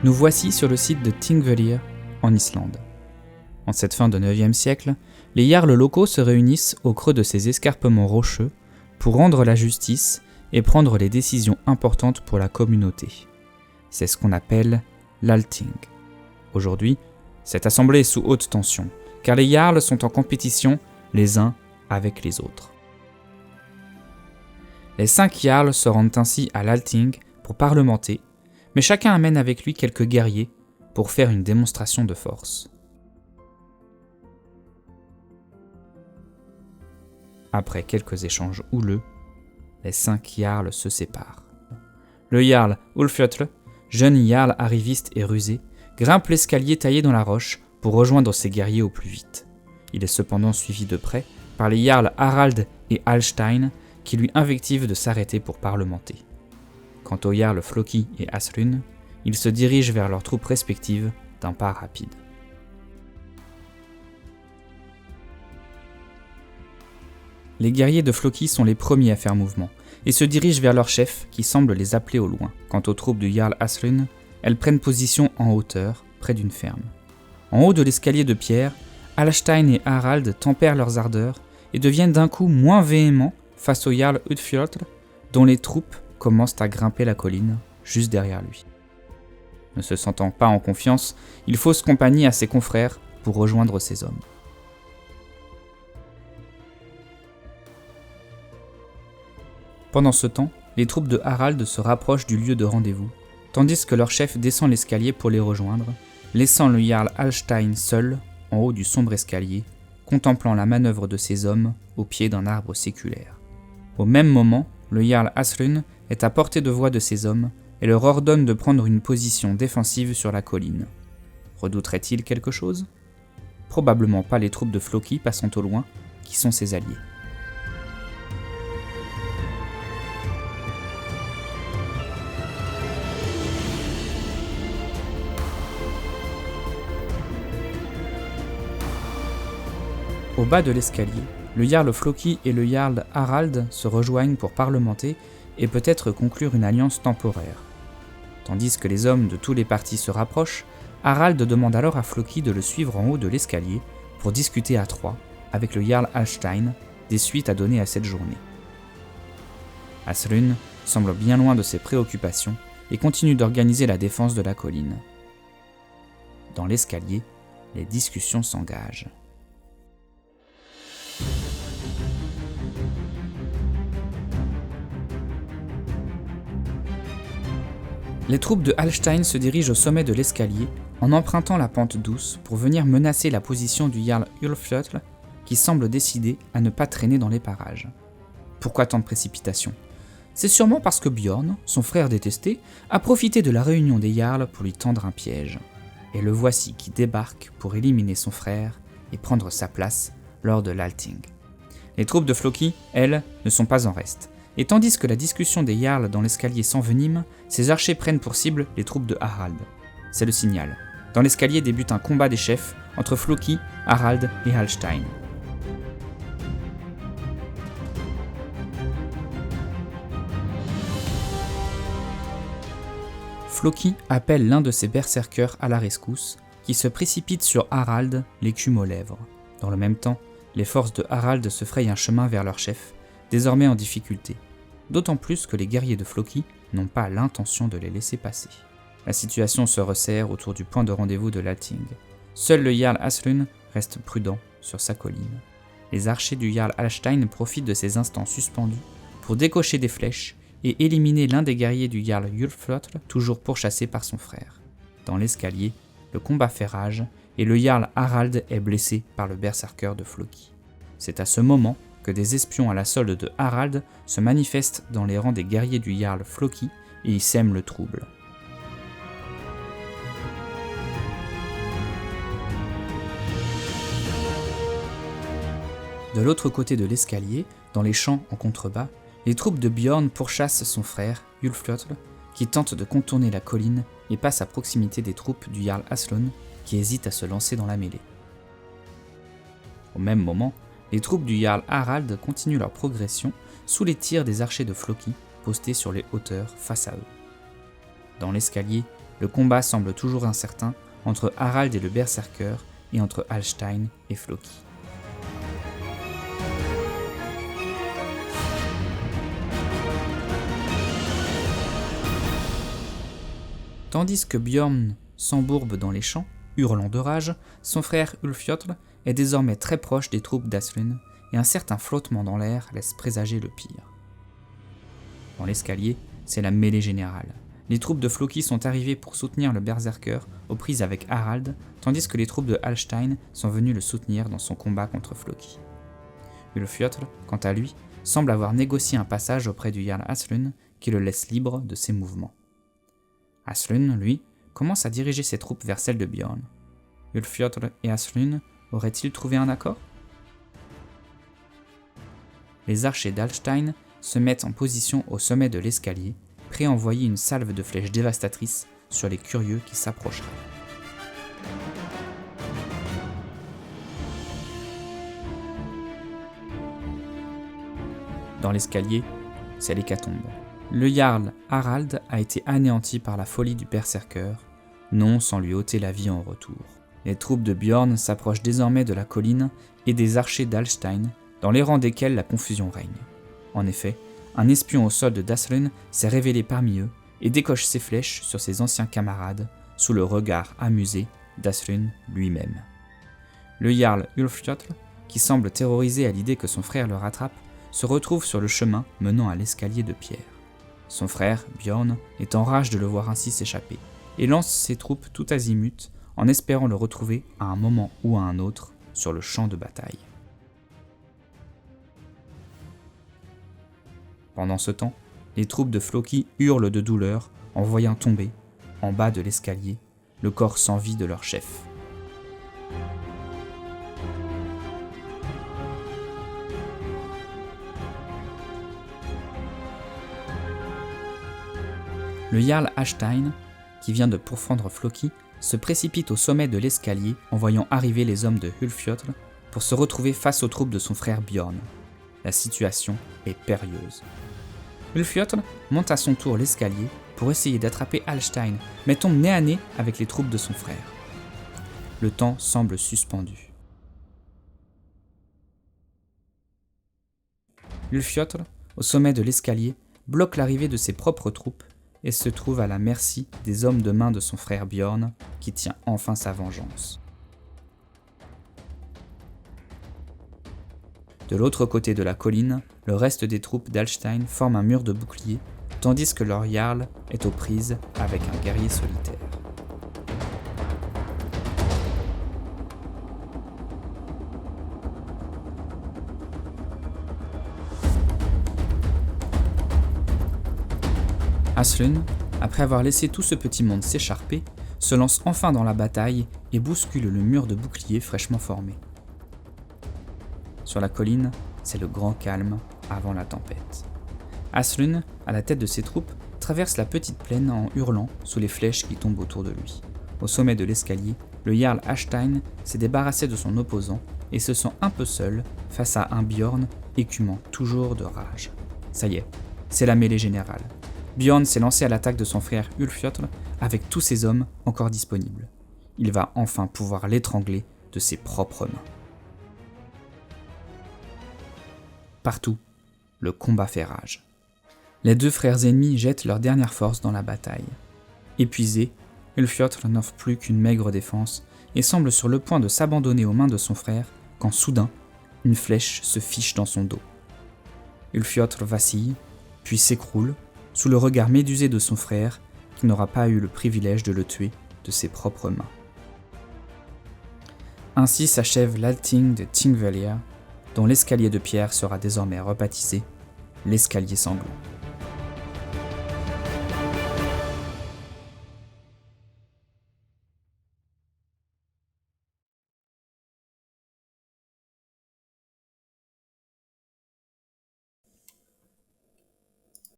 Nous voici sur le site de Thingvellir, en Islande. En cette fin de 9e siècle, les jarls locaux se réunissent au creux de ces escarpements rocheux pour rendre la justice et prendre les décisions importantes pour la communauté. C'est ce qu'on appelle l'Althing. Aujourd'hui, cette assemblée est sous haute tension, car les jarls sont en compétition les uns avec les autres. Les 5 jarls se rendent ainsi à l'Althing pour parlementer, mais chacun amène avec lui quelques guerriers pour faire une démonstration de force. Après quelques échanges houleux, les 5 jarls se séparent. Le jarl Ulfjötl, jeune jarl arriviste et rusé, grimpe l'escalier taillé dans la roche pour rejoindre ses guerriers au plus vite. Il est cependant suivi de près par les jarls Harald et Hallstein qui lui invectivent de s'arrêter pour parlementer. Quant aux jarls Floki et Asrun, ils se dirigent vers leurs troupes respectives d'un pas rapide. Les guerriers de Floki sont les premiers à faire mouvement et se dirigent vers leur chef qui semble les appeler au loin. Quant aux troupes du jarl Asrun, elles prennent position en hauteur, près d'une ferme. En haut de l'escalier de pierre, Hallstein et Harald tempèrent leurs ardeurs et deviennent d'un coup moins véhéments face au jarl Ulfjötl, dont les troupes commencent à grimper la colline juste derrière lui. Ne se sentant pas en confiance, il fausse compagnie à ses confrères pour rejoindre ses hommes. Pendant ce temps, les troupes de Harald se rapprochent du lieu de rendez-vous, tandis que leur chef descend l'escalier pour les rejoindre, laissant le jarl Hallstein seul, en haut du sombre escalier, contemplant la manœuvre de ses hommes au pied d'un arbre séculaire. Au même moment, le jarl Asrun est à portée de voix de ses hommes et leur ordonne de prendre une position défensive sur la colline. Redouterait-il quelque chose ? Probablement pas les troupes de Floki passant au loin, qui sont ses alliés. Au bas de l'escalier, le jarl Floki et le jarl Harald se rejoignent pour parlementer et peut-être conclure une alliance temporaire. Tandis que les hommes de tous les partis se rapprochent, Harald demande alors à Floki de le suivre en haut de l'escalier pour discuter à 3 avec le jarl Hallstein des suites à donner à cette journée. Asrun semble bien loin de ses préoccupations et continue d'organiser la défense de la colline. Dans l'escalier, les discussions s'engagent. Les troupes de Hallstein se dirigent au sommet de l'escalier en empruntant la pente douce pour venir menacer la position du jarl Ulfjötl qui semble décidé à ne pas traîner dans les parages. Pourquoi tant de précipitation ? C'est sûrement parce que Bjorn, son frère détesté, a profité de la réunion des jarls pour lui tendre un piège. Et le voici qui débarque pour éliminer son frère et prendre sa place lors de l'Althing. Les troupes de Floki, elles, ne sont pas en reste. Et tandis que la discussion des jarls dans l'escalier s'envenime, ces archers prennent pour cible les troupes de Harald. C'est le signal. Dans l'escalier débute un combat des chefs entre Floki, Harald et Hallstein. Floki appelle l'un de ses berserkers à la rescousse, qui se précipite sur Harald, l'écume aux lèvres. Dans le même temps, les forces de Harald se frayent un chemin vers leur chef, désormais en difficulté. D'autant plus que les guerriers de Floki n'ont pas l'intention de les laisser passer. La situation se resserre autour du point de rendez-vous de l'Althing. Seul le jarl Asrun reste prudent sur sa colline. Les archers du jarl Hallstein profitent de ces instants suspendus pour décocher des flèches et éliminer l'un des guerriers du jarl Ulfjötl, toujours pourchassé par son frère. Dans l'escalier, le combat fait rage et le jarl Harald est blessé par le berserker de Floki. C'est à ce moment que des espions à la solde de Harald se manifestent dans les rangs des guerriers du jarl Floki et y sèment le trouble. De l'autre côté de l'escalier, dans les champs en contrebas, les troupes de Bjorn pourchassent son frère, Ulfjötl, qui tente de contourner la colline et passe à proximité des troupes du jarl Aslon, qui hésitent à se lancer dans la mêlée. Au même moment, les troupes du jarl Harald continuent leur progression sous les tirs des archers de Floki postés sur les hauteurs face à eux. Dans l'escalier, le combat semble toujours incertain entre Harald et le Berserker et entre Hallstein et Floki. Tandis que Bjorn s'embourbe dans les champs, hurlant de rage, son frère Ulfjotl est désormais très proche des troupes d'Aslun et un certain flottement dans l'air laisse présager le pire. Dans l'escalier, c'est la mêlée générale. Les troupes de Floki sont arrivées pour soutenir le Berserker aux prises avec Harald, tandis que les troupes de Hallstein sont venues le soutenir dans son combat contre Floki. Ulfjotl, quant à lui, semble avoir négocié un passage auprès du Jarl Aslun qui le laisse libre de ses mouvements. Aslun, lui, commence à diriger ses troupes vers celles de Bjorn. Ulfjotl et Aslun auraient-ils trouvé un accord ? Les archers d'Hallstein se mettent en position au sommet de l'escalier, prêts à envoyer une salve de flèches dévastatrices sur les curieux qui s'approcheraient. Dans l'escalier, c'est l'hécatombe. Le Jarl Harald a été anéanti par la folie du Berserker, non sans lui ôter la vie en retour. Les troupes de Bjorn s'approchent désormais de la colline et des archers d'Hallstein, dans les rangs desquels la confusion règne. En effet, un espion au solde d'Aslun s'est révélé parmi eux et décoche ses flèches sur ses anciens camarades sous le regard amusé d'Aslun lui-même. Le Jarl Ulfjotl, qui semble terrorisé à l'idée que son frère le rattrape, se retrouve sur le chemin menant à l'escalier de pierre. Son frère, Bjorn, est en rage de le voir ainsi s'échapper et lance ses troupes tout azimut en espérant le retrouver à un moment ou à un autre sur le champ de bataille. Pendant ce temps, les troupes de Floki hurlent de douleur en voyant tomber, en bas de l'escalier, le corps sans vie de leur chef. Le Jarl Hallstein, qui vient de pourfendre Floki, se précipite au sommet de l'escalier en voyant arriver les hommes de Ulfjotl pour se retrouver face aux troupes de son frère Bjorn. La situation est périlleuse. Ulfjotl monte à son tour l'escalier pour essayer d'attraper Hallstein, mais tombe nez à nez avec les troupes de son frère. Le temps semble suspendu. Ulfjotl, au sommet de l'escalier, bloque l'arrivée de ses propres troupes et se trouve à la merci des hommes de main de son frère Bjorn, qui tient enfin sa vengeance. De l'autre côté de la colline, le reste des troupes d'Hallstein forme un mur de boucliers, tandis que leur jarl est aux prises avec un guerrier solitaire. Aslun, après avoir laissé tout ce petit monde s'écharper, se lance enfin dans la bataille et bouscule le mur de boucliers fraîchement formé. Sur la colline, c'est le grand calme avant la tempête. Aslun, à la tête de ses troupes, traverse la petite plaine en hurlant sous les flèches qui tombent autour de lui. Au sommet de l'escalier, le Jarl Hallstein s'est débarrassé de son opposant et se sent un peu seul face à un Bjorn écumant toujours de rage. Ça y est, c'est la mêlée générale. Bjorn s'est lancé à l'attaque de son frère Ulfjotl avec tous ses hommes encore disponibles. Il va enfin pouvoir l'étrangler de ses propres mains. Partout, le combat fait rage. Les deux frères ennemis jettent leur dernière force dans la bataille. Épuisé, Ulfjotl n'offre plus qu'une maigre défense et semble sur le point de s'abandonner aux mains de son frère quand soudain, une flèche se fiche dans son dos. Ulfjotl vacille, puis s'écroule, sous le regard médusé de son frère, qui n'aura pas eu le privilège de le tuer de ses propres mains. Ainsi s'achève l'Althing de Thingvellir, dont l'escalier de pierre sera désormais rebaptisé l'escalier sanglant.